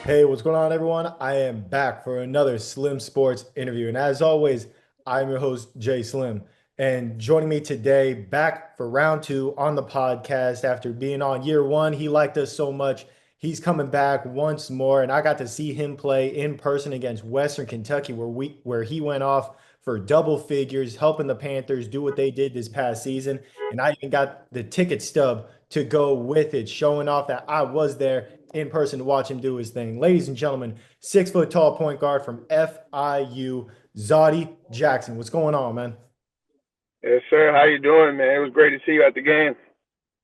Hey, what's going on, everyone? I am back for another Slim Sports interview. And as always, I'm your host, Jay Slim. And joining me today, back for round two on the podcast after being on year one. He liked us so much. He's coming back once more. And I got to see him play in person against Western Kentucky, where he went off for double figures, helping the Panthers do what they did this past season. And I even got the ticket stub to go with it, showing off that I was there in person to watch him do his thing. Ladies and gentlemen, 6 foot tall point guard from FIU, Zawdie Jackson. What's going on, man? Yes, sir. How you doing, man? It was great to see you at the game.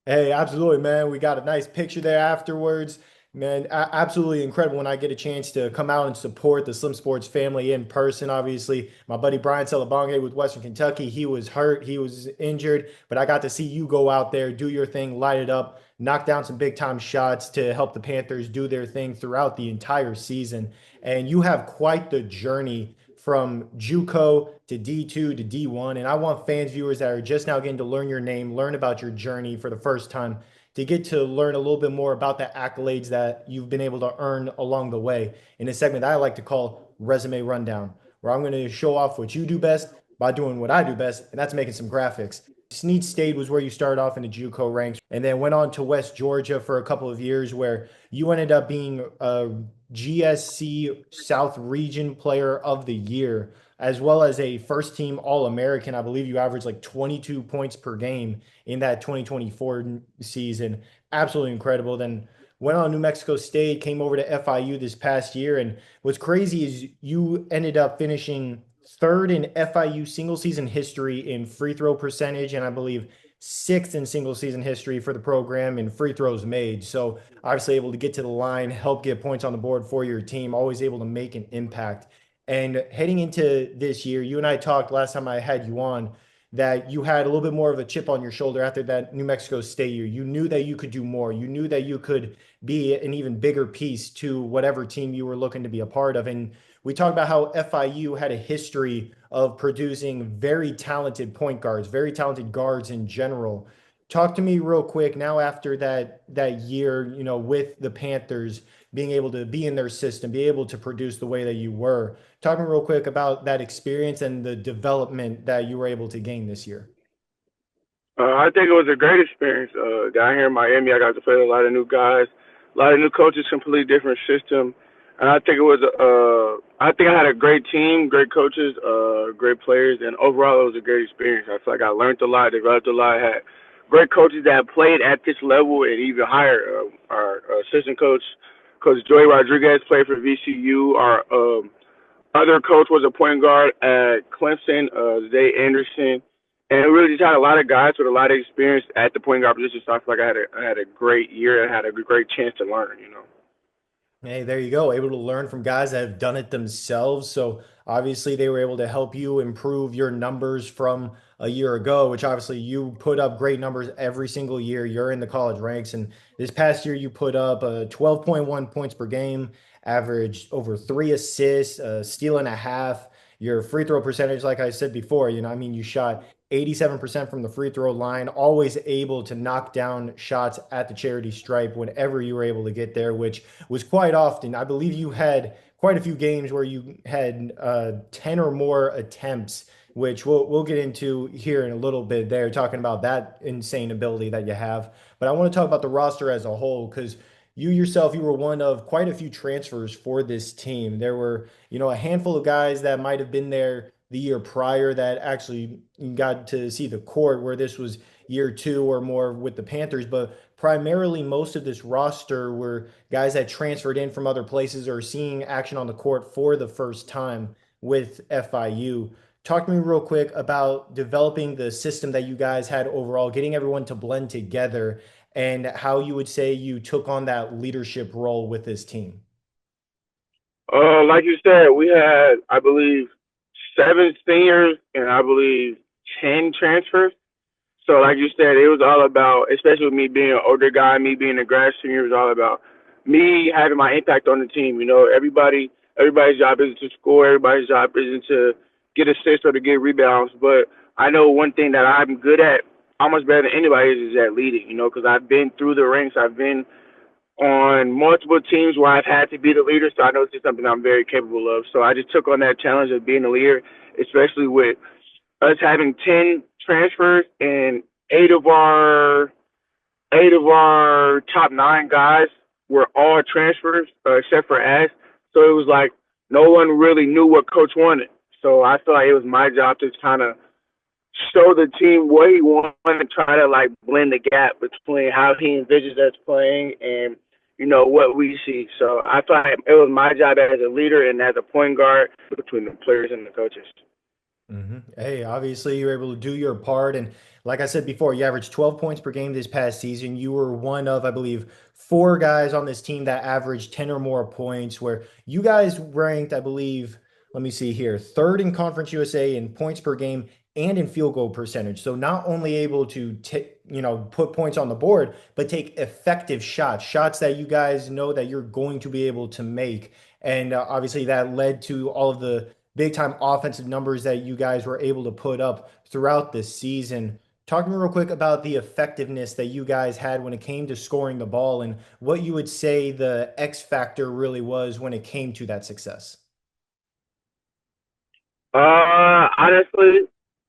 Hey, absolutely, man. We got a nice picture there afterwards. Man, absolutely incredible when I get a chance to come out and support the Slim Sports family in person. Obviously, my buddy Brian Celebonge with Western Kentucky, he was hurt, he was injured, but I got to see you go out there, do your thing, light it up, knock down some big time shots to help the Panthers do their thing throughout the entire season. And you have quite the journey from JUCO to D2 to D1. And I want fans, viewers that are just now getting to learn your name, learn about your journey for the first time, to get to learn a little bit more about the accolades that you've been able to earn along the way in a segment that I like to call Resume Rundown, where I'm going to show off what you do best by doing what I do best, and that's making some graphics. Snead State was where you started off in the JUCO ranks, and then went on to West Georgia for a couple of years, where you ended up being a GSC South Region Player of the Year, as well as a first team All American. I believe you averaged like 22 points per game in that 2024 season. Absolutely incredible. Then went on New Mexico State, came over to FIU this past year. And what's crazy is you ended up finishing third in FIU single season history in free throw percentage, and I believe sixth in single season history for the program in free throws made. So obviously able to get to the line, help get points on the board for your team, always able to make an impact. And heading into this year, you and I talked last time I had you on that you had a little bit more of a chip on your shoulder after that New Mexico State year. You knew that you could do more. You knew that you could be an even bigger piece to whatever team you were looking to be a part of. And we talked about how FIU had a history of producing very talented point guards, very talented guards in general. Talk to me real quick now after that year, with the Panthers being able to be in their system, be able to produce the way that you were. Talk to me real quick about that experience and the development that you were able to gain this year. I think it was a great experience. Down here in Miami, I got to play with a lot of new guys, a lot of new coaches, completely different system. And I think it was, I think I had a great team, great coaches, great players, and overall it was a great experience. I feel like I learned a lot, developed a lot, had great coaches that played at this level and even higher. Our assistant coach, Coach Joey Rodriguez, played for VCU. Our other coach was a point guard at Clemson, Zay Anderson, and we really just had a lot of guys with a lot of experience at the point guard position. So I feel like I had a great year and had a great chance to learn. Hey, there you go. Able to learn from guys that have done it themselves. So obviously they were able to help you improve your numbers from a year ago, which obviously you put up great numbers every single year. You're in the college ranks. And this past year you put up 12.1 points per game, averaged over 3 assists, a steal and a half. Your free throw percentage, like I said before, I mean, you shot 87% from the free throw line, always able to knock down shots at the charity stripe whenever you were able to get there, which was quite often. I believe you had quite a few games where you had 10 or more attempts, which we'll get into here in a little bit there, talking about that insane ability that you have. But I want to talk about the roster as a whole because you yourself, you were one of quite a few transfers for this team. There were, a handful of guys that might have been there the year prior that actually got to see the court, where this was year two or more with the Panthers. But primarily, most of this roster were guys that transferred in from other places or seeing action on the court for the first time with FIU. Talk to me real quick about developing the system that you guys had overall, getting everyone to blend together, and how you would say you took on that leadership role with this team. Like you said, we had, I believe, 7 seniors and I believe 10 transfers. So, like you said, it was all about, especially with me being an older guy, me being a grad senior, it was all about me having my impact on the team. Everybody's job isn't to score, everybody's job isn't to get assists or to get rebounds. But I know one thing that I'm good at, almost better than anybody, is at leading. Because I've been through the ranks, I've been on multiple teams where I've had to be the leader, so I know this is something I'm very capable of. So I just took on that challenge of being a leader, especially with us having 10 transfers and eight of our eight of our top nine guys were all transfers, except for us. So it was like no one really knew what coach wanted. So I feel like it was my job to kind of show the team what he wanted and try to like blend the gap between how he envisions us playing and what we see. So I thought it was my job as a leader and as a point guard between the players and the coaches. Hey, obviously you were able to do your part. And like I said before, you averaged 12 points per game this past season. You were one of, I believe, four guys on this team that averaged 10 or more points, where you guys ranked, I believe, let me see here, third in Conference USA in points per game and in field goal percentage. So not only able to put points on the board, but take effective shots, shots that you guys know that you're going to be able to make. And obviously that led to all of the big time offensive numbers that you guys were able to put up throughout this season. Talk to me real quick about the effectiveness that you guys had when it came to scoring the ball and what you would say the X factor really was when it came to that success. Honestly,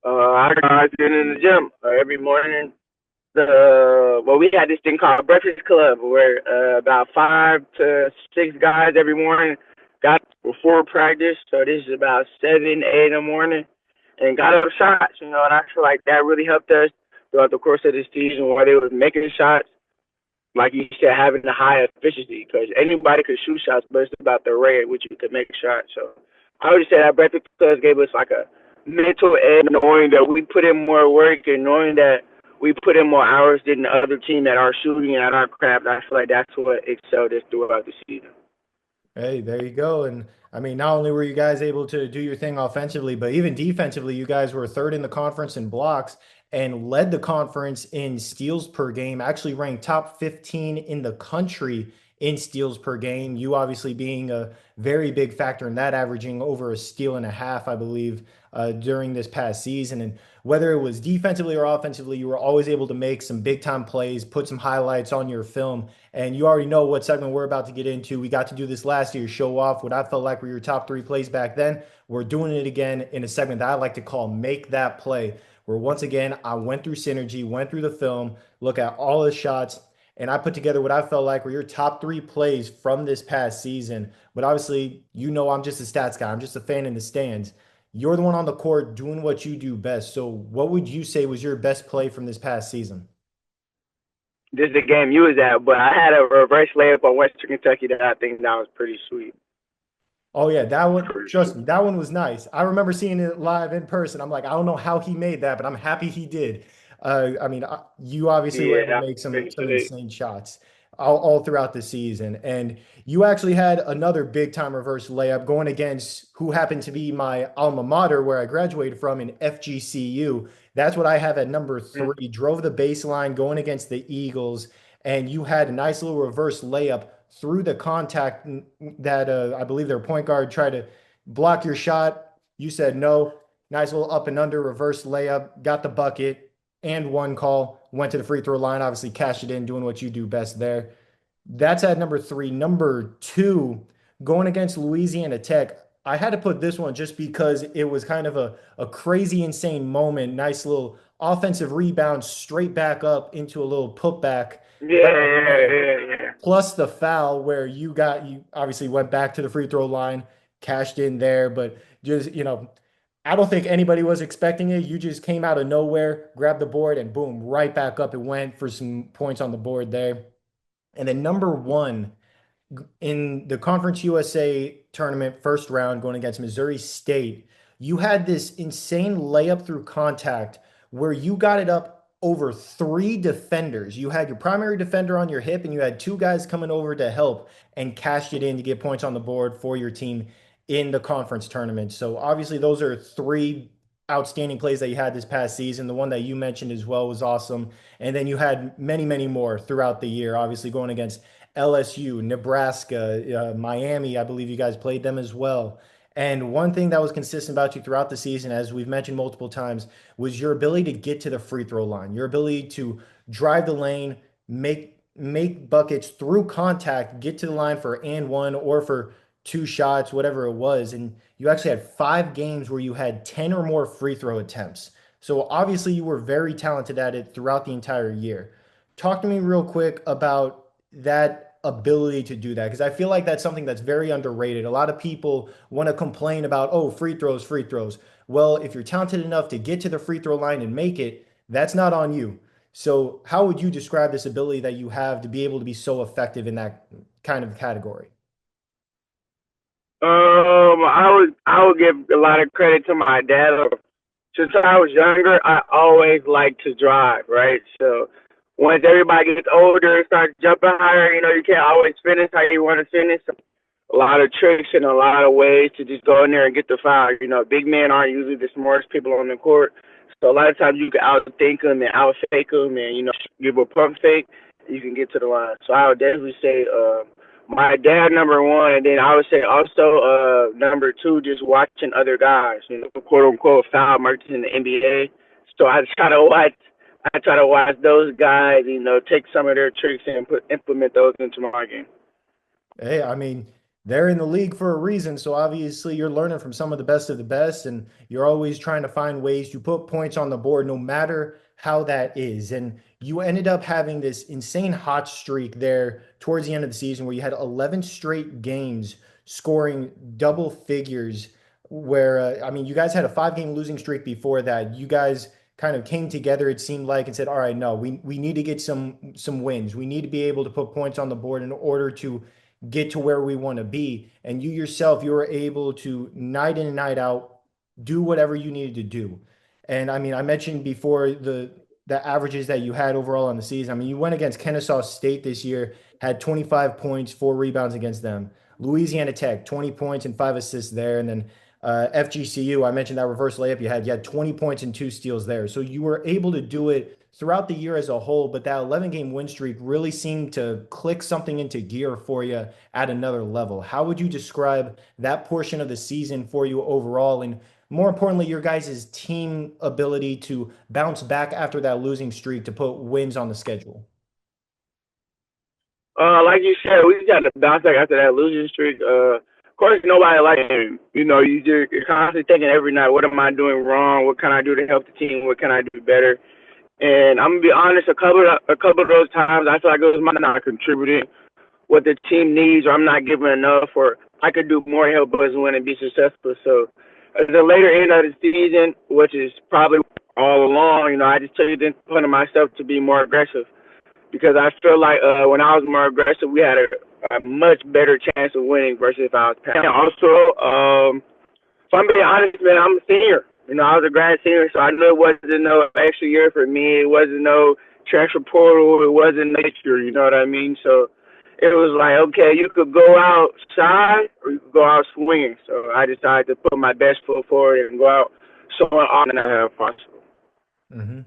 I get in the gym every morning. We had this thing called Breakfast Club where about 5 to 6 guys every morning got before practice. So this is about 7, 8 in the morning, and got up shots. And I feel like that really helped us throughout the course of the season while they was making shots. Like you said, having the high efficiency because anybody could shoot shots, but it's about the rate at which you could make a shot. So I would say that Breakfast Club gave us like a mental edge, knowing that we put in more work and knowing that we put in more hours than the other team at our shooting and at our craft. I feel like that's what excelled us throughout the season. Hey, there you go. And I mean, not only were you guys able to do your thing offensively, but even defensively, you guys were third in the conference in blocks and led the conference in steals per game, actually ranked top 15 in the country in steals per game. You obviously being a very big factor in that, averaging over a steal and a half, I believe, during this past season. And whether it was defensively or offensively, you were always able to make some big time plays, put some highlights on your film. And you already know what segment we're about to get into. We got to do this last year, show off what I felt like were your top three plays back then. We're doing it again in a segment that I like to call Make That Play, where once again, I went through synergy, went through the film, look at all the shots, and I put together what I felt like were your top three plays from this past season. But obviously, I'm just a stats guy. I'm just a fan in the stands. You're the one on the court doing what you do best. So, what would you say was your best play from this past season? This is the game you was at, but I had a reverse layup on Western Kentucky that I think that was pretty sweet. Oh yeah, that one, For trust sure. me, that one was nice. I remember seeing it live in person. I'm like, I don't know how he made that, but I'm happy he did. I mean, you obviously were able to Yeah, make some appreciate. insane shots all throughout the season, and you actually had another big time reverse layup going against who happened to be my alma mater, where I graduated from in FGCU. That's what I have at number Mm. three. Drove the baseline going against the Eagles, and you had a nice little reverse layup through the contact that I believe their point guard tried to block your shot. You said no. Nice little up and under reverse layup, got the bucket and one call, went to the free throw line, obviously cashed it in, doing what you do best there. That's at number three. Number two, going against Louisiana Tech. I had to put this one just because it was kind of a crazy, insane moment. Nice little offensive rebound straight back up into a little putback right Yeah, away, yeah, yeah. plus the foul where you obviously went back to the free throw line, cashed in there, but just, I don't think anybody was expecting it. You just came out of nowhere, grabbed the board, and boom, right back up it went for some points on the board there. And then number one, in the Conference USA tournament first round going against Missouri State, you had this insane layup through contact where you got it up over three defenders. You had your primary defender on your hip, and you had two guys coming over to help and cashed it in to get points on the board for your team in the conference tournament. So obviously, those are three outstanding plays that you had this past season. The one that you mentioned as well was awesome. And then you had many, many more throughout the year, obviously going against LSU, Nebraska, Miami. I believe you guys played them as well. And one thing that was consistent about you throughout the season, as we've mentioned multiple times, was your ability to get to the free throw line, your ability to drive the lane, make make buckets through contact, get to the line for and one or for two shots, whatever it was. And you actually had 5 games where you had 10 or more free throw attempts. So obviously you were very talented at it throughout the entire year. Talk to me real quick about that ability to do that because I feel like that's something that's very underrated. A lot of people want to complain about, oh, free throws, free throws. Well, if you're talented enough to get to the free throw line and make it, that's not on you. So, how would you describe this ability that you have to be able to be so effective in that kind of category? I would give a lot of credit to my dad. Since I was younger, I always liked to drive, right? So once everybody gets older and starts jumping higher, you can't always finish how you want to finish. A lot of tricks and a lot of ways to just go in there and get the foul. Big men aren't usually the smartest people on the court. So a lot of times you can outthink them and outfake them and, give a pump fake, you can get to the line. So I would definitely say my dad, number one, and then I would say also number two, just watching other guys, quote unquote foul markers in the NBA. So I try to watch those guys, take some of their tricks and implement those into my game. Hey, I mean, they're in the league for a reason. So obviously you're learning from some of the best, and you're always trying to find ways to put points on the board, no matter how that is. And you ended up having this insane hot streak there towards the end of the season where you had 11 straight games scoring double figures. Where, I mean, you guys had a 5 game losing streak before that. You guys kind of came together, it seemed like, and said, all right, no, we need to get some wins. We need to be able to put points on the board in order to get to where we want to be. And you yourself, you were able to night in and night out do whatever you needed to do. And I mean, I mentioned before the averages that you had overall on the season. I mean, you went against Kennesaw State this year, had 25 points, 4 rebounds against them. Louisiana Tech, 20 points and 5 assists there. And then FGCU, I mentioned that reverse layup you had 20 points and 2 steals there. So you were able to do it throughout the year as a whole, but that 11 game win streak really seemed to click something into gear for you at another level. How would you describe that portion of the season for you overall? And more importantly, your guys' team ability to bounce back after that losing streak to put wins on the schedule? Like you said, we got to bounce back after that losing streak. Of course, nobody likes him. You're constantly thinking every night, what am I doing wrong? What can I do to help the team? What can I do better? And I'm gonna be honest, a couple of those times I feel like it was my not contributing what the team needs, or I'm not giving enough, or I could do more to help us win and be successful. So at the later end of the season, which is probably all along, I just took it upon myself to be more aggressive because I feel like when I was more aggressive, we had a much better chance of winning versus if I was passing. Also, if I'm being honest, man, I'm a senior. I was a grad senior, so I knew it wasn't no extra year for me. It wasn't no transfer portal. It wasn't next year. You know what I mean? So it was like, okay, you could go outside or you could go out swinging. So I decided to put my best foot forward and go out showing all that I have possible.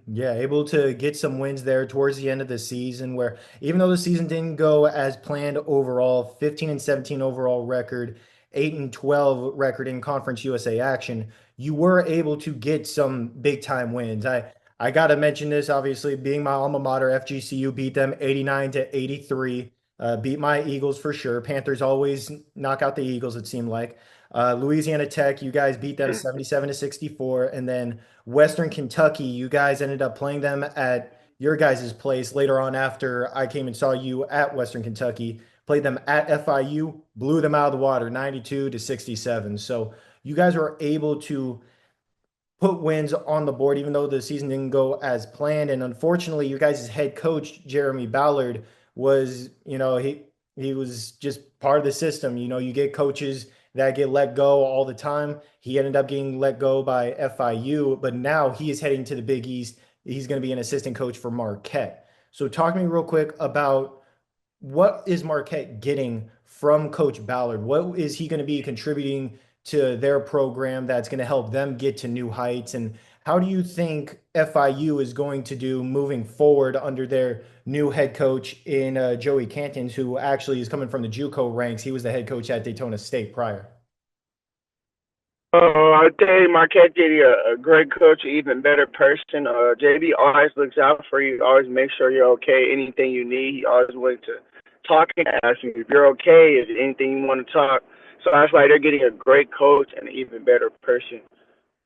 Yeah, able to get some wins there towards the end of the season, where even though the season didn't go as planned overall, 15 and 17 overall record, 8 and 12 record in Conference USA action, you were able to get some big time wins. I got to mention this, obviously, being my alma mater, FGCU beat them 89 to 83. Beat my Eagles for sure. Panthers always knock out the Eagles, it seemed like. Louisiana Tech, you guys beat them 77 to 64. And then Western Kentucky, you guys ended up playing them at your guys' place later on after I came and saw you at Western Kentucky. Played them at FIU, blew them out of the water 92 to 67. So you guys were able to put wins on the board, even though the season didn't go as planned. And unfortunately, your guys' head coach, Jeremy Ballard, was, he was just part of the system. You get coaches that get let go all the time. He ended up getting let go by FIU, but now he is heading to the Big East. He's going to be an assistant coach for Marquette. So talk to me real quick about what is Marquette getting from Coach Ballard? What is he going to be contributing to their program that's going to help them get to new heights? And how do you think FIU is going to do moving forward under their new head coach in Joey Cantons, who actually is coming from the JUCO ranks? He was the head coach at Daytona State prior. I tell you, Marquette did a great coach, an even better person. JB always looks out for you, always makes sure you're okay. Anything you need, he always willing to talk and ask you if you're okay, if anything you want to talk. So that's why they're getting a great coach and an even better person.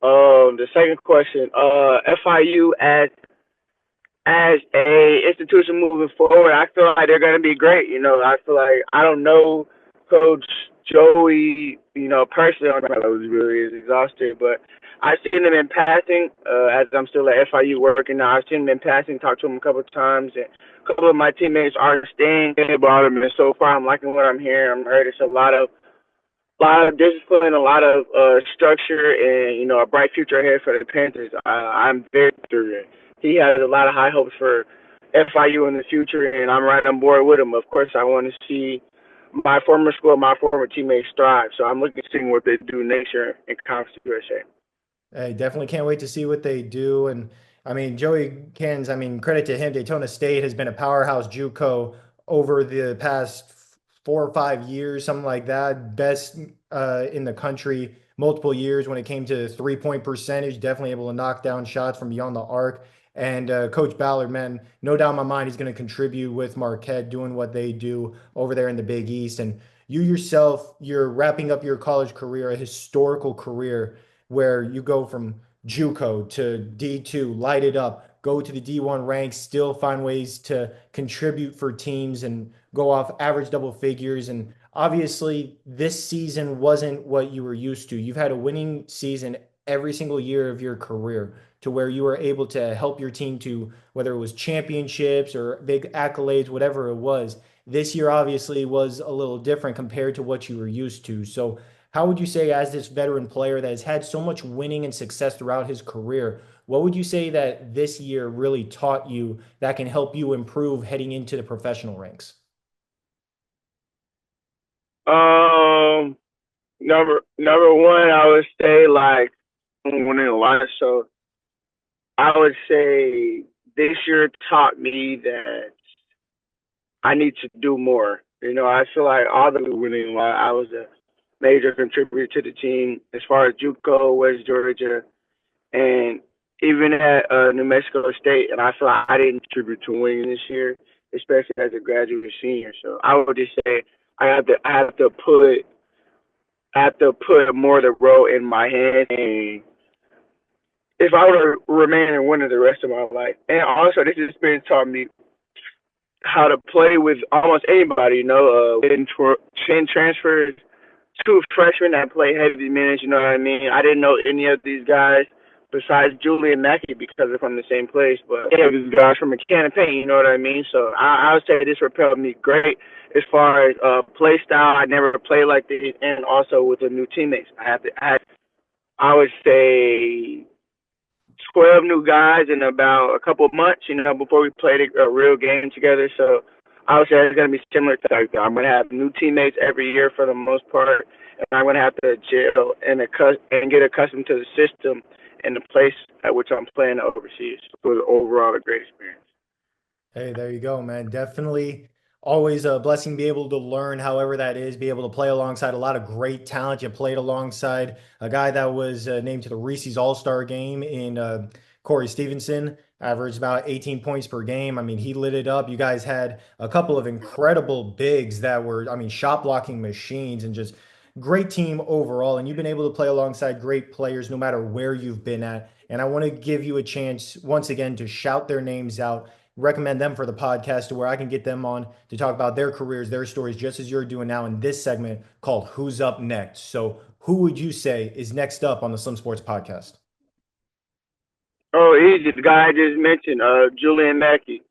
The second question, FIU as a institution moving forward, I feel like they're gonna be great. I feel like I don't know Coach Joey, personally, I don't know if he really is exhausted, but I've seen him in passing. As I'm still at FIU working now, I've seen him in passing, talked to him a couple of times, and a couple of my teammates are staying about him. And so far, I'm liking what I'm hearing. I'm heard it's a lot of discipline, a lot of structure, and a bright future ahead for the Panthers. I'm very through it. He has a lot of high hopes for FIU in the future, and I'm right on board with him. Of course, I want to see my former school, my former teammates thrive. So I'm looking to see what they do next year in Conference USA. I definitely can't wait to see what they do. And I mean, Joey Cans, I mean, credit to him. Daytona State has been a powerhouse JUCO over the past 4 or 5 years, something like that. Best in the country, multiple years when it came to 3-point percentage, definitely able to knock down shots from beyond the arc. And Coach Ballard, man, no doubt in my mind, he's going to contribute with Marquette doing what they do over there in the Big East. And you yourself, you're wrapping up your college career, a historical career where you go from JUCO to D2, light it up, go to the D1 ranks, still find ways to contribute for teams and go off average double figures. And obviously, this season wasn't what you were used to. You've had a winning season every single year of your career to where you were able to help your team to whether it was championships or big accolades, whatever it was. This year obviously was a little different compared to what you were used to. So how would you say, as this veteran player that has had so much winning and success throughout his career, what would you say that this year really taught you that can help you improve heading into the professional ranks? Um, number one, I would say like winning a lot. So I would say this year taught me that I need to do more. I feel like all the winning a lot. I was a major contributor to the team as far as JUCO, West Georgia, and even at New Mexico State. And I feel like I didn't contribute to winning this year, especially as a graduate senior. So I would just say I have to put more of the role in my hand, and if I were to remain in winning the rest of my life. And also, this experience taught me how to play with almost anybody. When 10 transfers, two freshmen that play heavy minutes. You know what I mean? I didn't know any of these guys besides Julie and Mackey because they're from the same place, but any of these guys from a can of paint. You know what I mean? So I would say this propelled me great as far as play style. I never played like this, and also with the new teammates. I would say 12 new guys in about a couple of months, before we played a real game together. So I would say it's going to be similar to like that. I'm going to have new teammates every year for the most part, and I'm going to have to gel and get accustomed to the system and the place at which I'm playing overseas. So it was overall a great experience. Hey, there you go, man. Definitely always a blessing to be able to learn, however that is, be able to play alongside a lot of great talent. You played alongside a guy that was named to the Reese's All-Star game in Corey Stevenson, averaged about 18 points per game. I mean, he lit it up. You guys had a couple of incredible bigs that were, I mean, shot blocking machines and just great team overall. And you've been able to play alongside great players no matter where you've been at. And I want to give you a chance once again to shout their names out, recommend them for the podcast to where I can get them on to talk about their careers, their stories, just as you're doing now in this segment called Who's Up Next. So, who would you say is next up on the Slim Sports podcast? Oh, easy. The guy I just mentioned, Julian Mackey.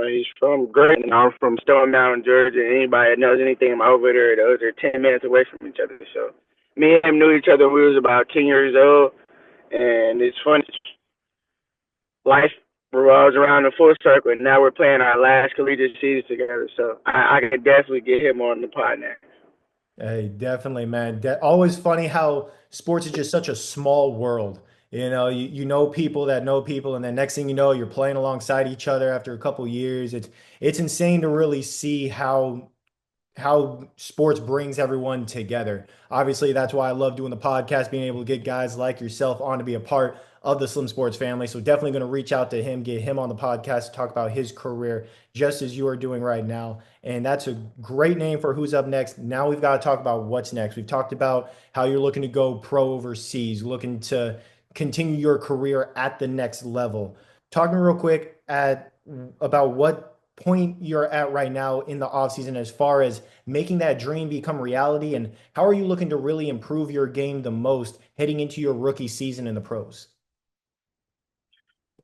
He's from Grayson. I'm from Stone Mountain, Georgia. Anybody that knows anything about over there, those are 10 minutes away from each other. So me and him knew each other when we was about 10 years old. And it's funny, life revolves around the full circle. And now we're playing our last collegiate season together. So I can definitely get him on the pod now. Hey, definitely, man. Always funny how sports is just such a small world. You know people that know people, and then next thing you know, you're playing alongside each other after a couple years. It's insane to really see how sports brings everyone together. Obviously, that's why I love doing the podcast, being able to get guys like yourself on to be a part of the Slim Sports family. So definitely going to reach out to him, get him on the podcast to talk about his career, just as you are doing right now. And that's a great name for who's up next. Now we've got to talk about what's next. We've talked about how you're looking to go pro overseas, looking to continue your career at the next level. Talking real quick about what point you're at right now in the offseason as far as making that dream become reality, and how are you looking to really improve your game the most heading into your rookie season in the pros?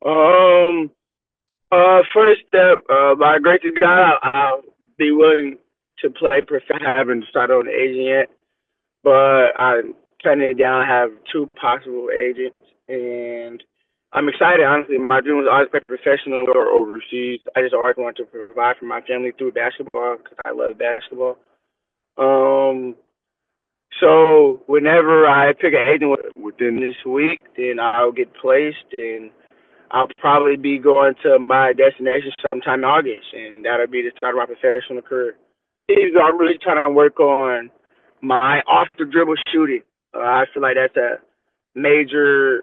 Um, First step, by grace of God, I'll be willing to play professional. I haven't started on the agent yet, but I'm turning it down. I have two possible agents, and I'm excited. Honestly, my dream was always play professional or overseas. I just always wanted to provide for my family through basketball because I love basketball. Um, so whenever I pick an agent within this week, then I'll get placed, and I'll probably be going to my destination sometime in August, and that'll be the start of my professional career. I'm really trying to work on my off the dribble shooting. I feel like that's major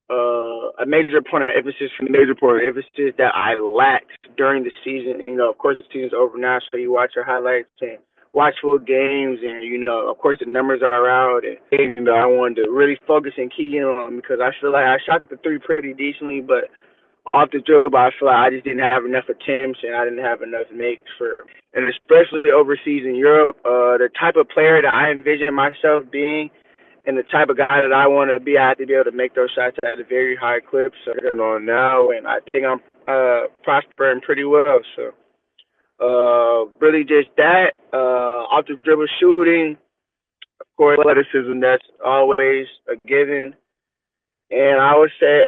a major point of emphasis that I lacked during the season. Of course, the season's over now, so you watch your highlights and watch full games, and of course, the numbers are out. And I wanted to really focus and key in on them because I feel like I shot the three pretty decently, but off the dribble, I feel like I just didn't have enough attempts and I didn't have enough makes for, and especially overseas in Europe, the type of player that I envision myself being and the type of guy that I want to be, I have to be able to make those shots at a very high clip. So I'm on now, and I think I'm prospering pretty well. So really just that, off the dribble shooting, of course, athleticism, that's always a given. And I would say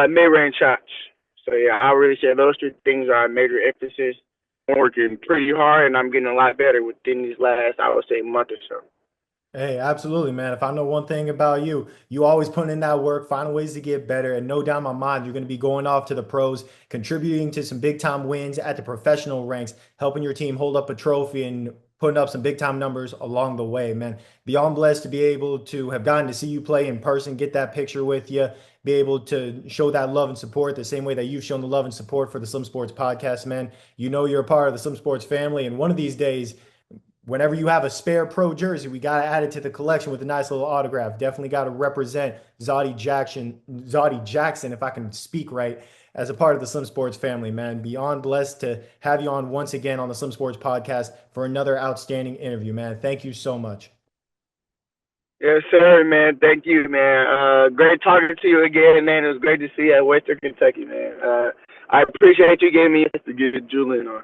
mid-range shots. So yeah, I really say those three things are a major emphasis. I'm working pretty hard, and I'm getting a lot better within these last, I would say, month or so. Hey, absolutely, man. If I know one thing about you, you always put in that work, find ways to get better, and no doubt in my mind, you're going to be going off to the pros, contributing to some big time wins at the professional ranks, helping your team hold up a trophy and putting up some big time numbers along the way, man. Beyond blessed to be able to have gotten to see you play in person, get that picture with you, be able to show that love and support the same way that you've shown the love and support for the Slim Sports podcast, man. You know you're a part of the Slim Sports family, and one of these days whenever you have a spare pro jersey, we got to add it to the collection with a nice little autograph. Definitely got to represent Zawdie Jackson, if I can speak right, as a part of the Slim Sports family, man. Beyond blessed to have you on once again on the Slim Sports podcast for another outstanding interview, man. Thank you so much. Yes, sir, man. Thank you, man. Great talking to you again, man. It was great to see you at Western Kentucky, man. I appreciate you giving me to get Julian on.